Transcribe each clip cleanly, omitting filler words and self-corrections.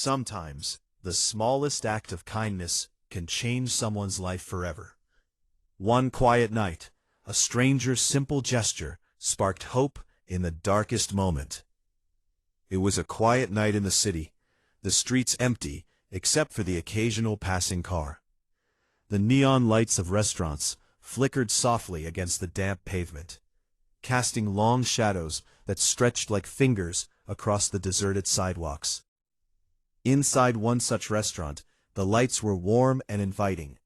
Sometimes, the smallest act of kindness can change someone's life forever. One quiet night, a stranger's simple gesture sparked hope in the darkest moment. It was a quiet night in the city, the streets empty except for the occasional passing car. The neon lights of restaurants flickered softly against the damp pavement, casting long shadows that stretched like fingers across the deserted sidewalks. Inside one such restaurant, the lights were warm and inviting.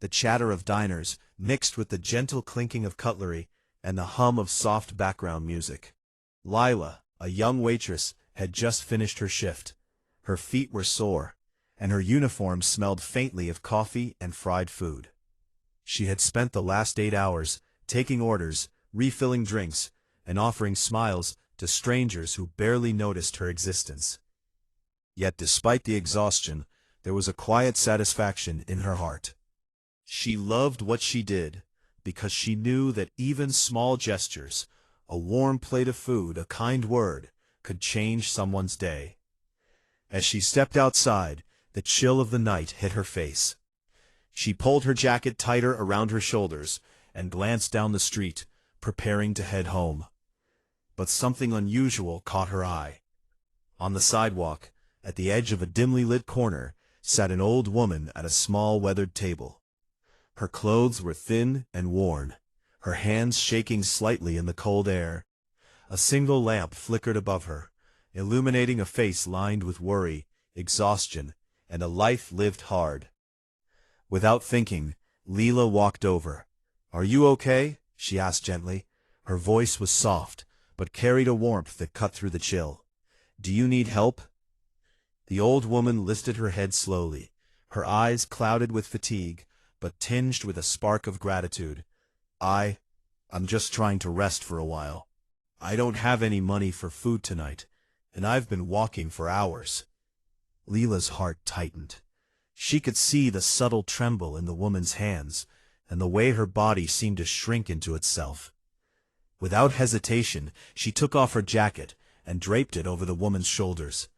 The chatter of diners mixed with the gentle clinking of cutlery and the hum of soft background music. Lila, a young waitress, had just finished her shift. Her feet were sore, and her uniform smelled faintly of coffee and fried food. She had spent the last 8 hours taking orders, refilling drinks, and offering smiles to strangers who barely noticed her existence. Yet despite the exhaustion, there was a quiet satisfaction in her heart. She loved what she did because she knew that even small gestures, a warm plate of food, a kind word, could change someone's day. As she stepped outside, the chill of the night hit her face. She pulled her jacket tighter around her shoulders and glanced down the street, preparing to head home. But something unusual caught her eye. On the sidewalk, at the edge of a dimly lit corner, sat an old woman at a small weathered table. Her clothes were thin and worn, her hands shaking slightly in the cold air. A single lamp flickered above her, illuminating a face lined with worry, exhaustion, and a life lived hard. Without thinking, Leela walked over. "Are you okay?" she asked gently. Her voice was soft, but carried a warmth that cut through the chill. "Do you need help?" The old woman lifted her head slowly, her eyes clouded with fatigue, but tinged with a spark of gratitude. I'm just trying to rest for a while. I don't have any money for food tonight, and I've been walking for hours." Leela's heart tightened. She could see the subtle tremble in the woman's hands, and the way her body seemed to shrink into itself. Without hesitation, she took off her jacket and draped it over the woman's shoulders.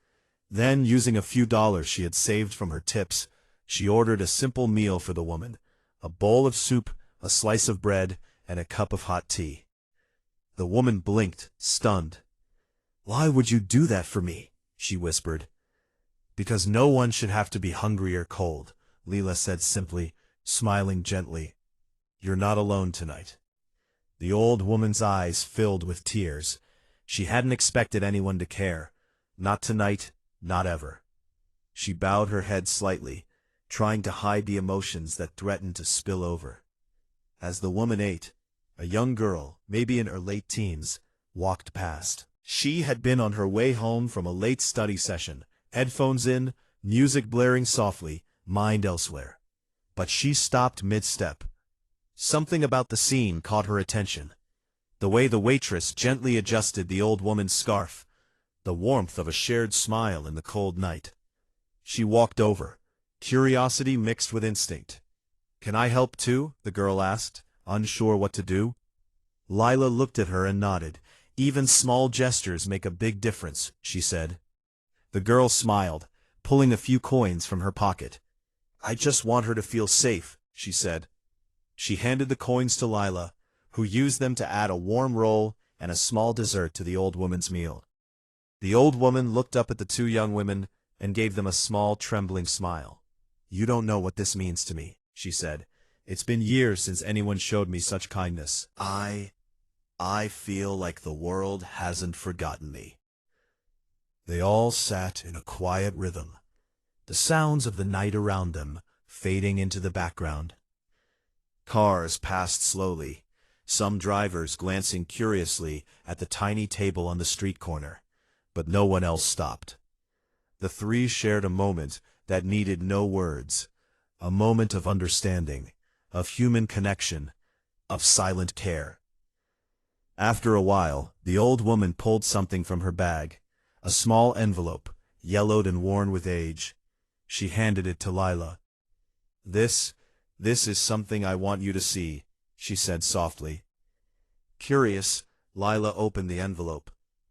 Then, using a few dollars she had saved from her tips, she ordered a simple meal for the woman, a bowl of soup, a slice of bread, and a cup of hot tea. The woman blinked, stunned. "Why would you do that for me?" she whispered. "Because no one should have to be hungry or cold," Leela said simply, smiling gently. "You're not alone tonight." The old woman's eyes filled with tears. She hadn't expected anyone to care. Not tonight, not ever. She bowed her head slightly, trying to hide the emotions that threatened to spill over. As the woman ate, a young girl, maybe in her late teens, walked past. She had been on her way home from a late study session, headphones in, music blaring softly, mind elsewhere. But she stopped mid-step. Something about the scene caught her attention. The way the waitress gently adjusted the old woman's scarf, the warmth of a shared smile in the cold night. She walked over, curiosity mixed with instinct. "Can I help too?" the girl asked, unsure what to do. Lila looked at her and nodded. "Even small gestures make a big difference," she said. The girl smiled, pulling a few coins from her pocket. "I just want her to feel safe," she said. She handed the coins to Lila, who used them to add a warm roll and a small dessert to the old woman's meal. The old woman looked up at the two young women and gave them a small, trembling smile. "You don't know what this means to me," she said. "It's been years since anyone showed me such kindness. I feel like the world hasn't forgotten me." They all sat in a quiet rhythm, the sounds of the night around them fading into the background. Cars passed slowly, some drivers glancing curiously at the tiny table on the street corner, but no one else stopped. The three shared a moment that needed no words, a moment of understanding, of human connection, of silent care. After a while, the old woman pulled something from her bag, a small envelope, yellowed and worn with age. She handed it to Lila. This is something I want you to see," she said softly. Curious, Lila opened the envelope.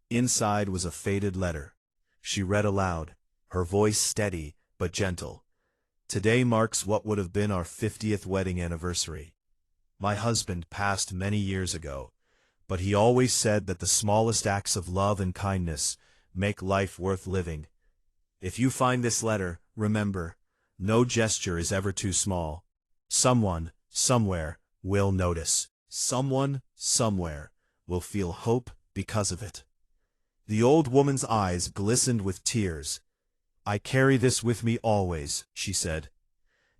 Inside was a faded letter. She read aloud, her voice steady but gentle. Today marks what would have been our 50th wedding anniversary. My husband passed many years ago, but he always said that the smallest acts of love and kindness make life worth living. If you find this letter, remember, no gesture is ever too small. Someone, somewhere, will notice. Someone, somewhere, will feel hope because of it. The old woman's eyes glistened with tears. I carry this with me always, she said.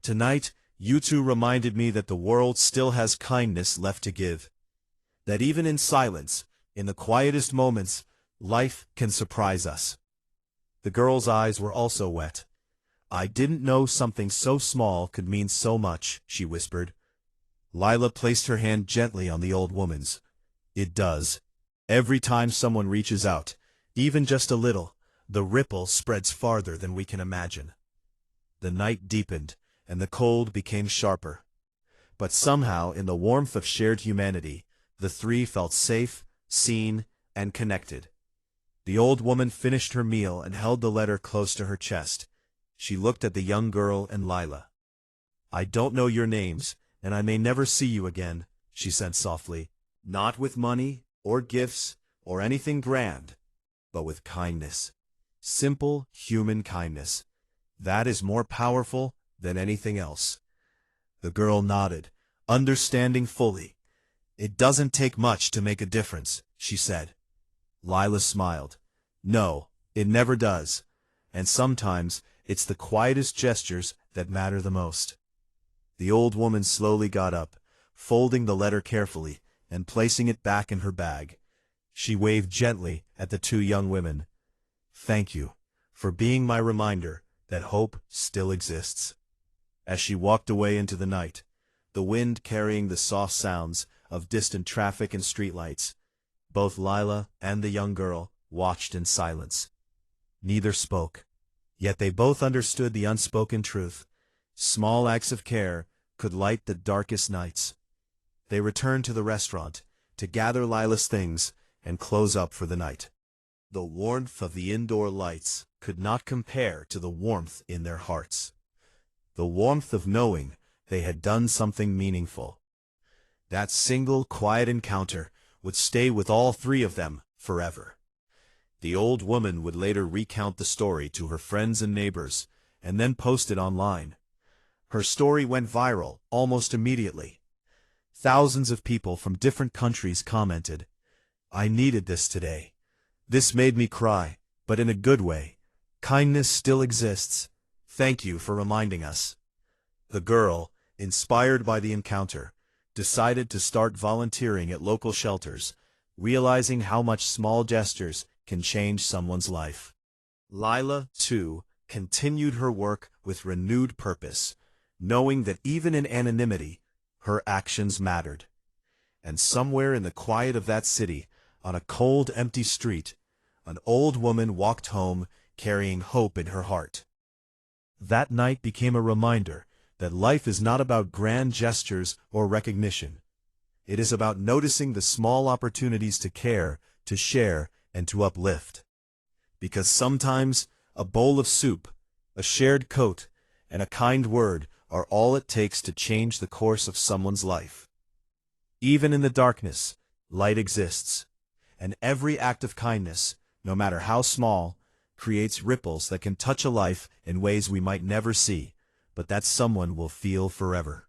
Tonight, you two reminded me that the world still has kindness left to give. That even in silence, in the quietest moments, life can surprise us. The girl's eyes were also wet. I didn't know something so small could mean so much, she whispered. Lila placed her hand gently on the old woman's. It does. Every time someone reaches out, even just a little, the ripple spreads farther than we can imagine. The night deepened, and the cold became sharper. But somehow, in the warmth of shared humanity, the three felt safe, seen, and connected. The old woman finished her meal and held the letter close to her chest. She looked at the young girl and Lila. I don't know your names, and I may never see you again, she said softly. Not with money, or gifts, or anything grand, but with kindness. Simple, human kindness. That is more powerful than anything else. The girl nodded, understanding fully. It doesn't take much to make a difference, she said. Lila smiled. No, it never does. And sometimes it's the quietest gestures that matter the most. The old woman slowly got up, folding the letter carefully and placing it back in her bag. She waved gently at the two young women. Thank you for being my reminder that hope still exists. As she walked away into the night, the wind carrying the soft sounds of distant traffic and streetlights, both Lila and the young girl watched in silence. Neither spoke, yet they both understood the unspoken truth. Small acts of care could light the darkest nights. They returned to the restaurant to gather Lila's things and close up for the night. The warmth of the indoor lights could not compare to the warmth in their hearts. The warmth of knowing they had done something meaningful. That single, quiet encounter would stay with all three of them forever. The old woman would later recount the story to her friends and neighbors, and then post it online. Her story went viral almost immediately. Thousands of people from different countries commented, I needed this today. This made me cry, but in a good way. Kindness still exists. Thank you for reminding us. The girl, inspired by the encounter, decided to start volunteering at local shelters, realizing how much small gestures can change someone's life. Lila, too, continued her work with renewed purpose, knowing that even in anonymity, her actions mattered. And somewhere in the quiet of that city, on a cold, empty street, an old woman walked home carrying hope in her heart. That night became a reminder that life is not about grand gestures or recognition. It is about noticing the small opportunities to care, to share, and to uplift. Because sometimes a bowl of soup, a shared coat, and a kind word are all it takes to change the course of someone's life. Even in the darkness, light exists, and every act of kindness, no matter how small, creates ripples that can touch a life in ways we might never see, but that someone will feel forever.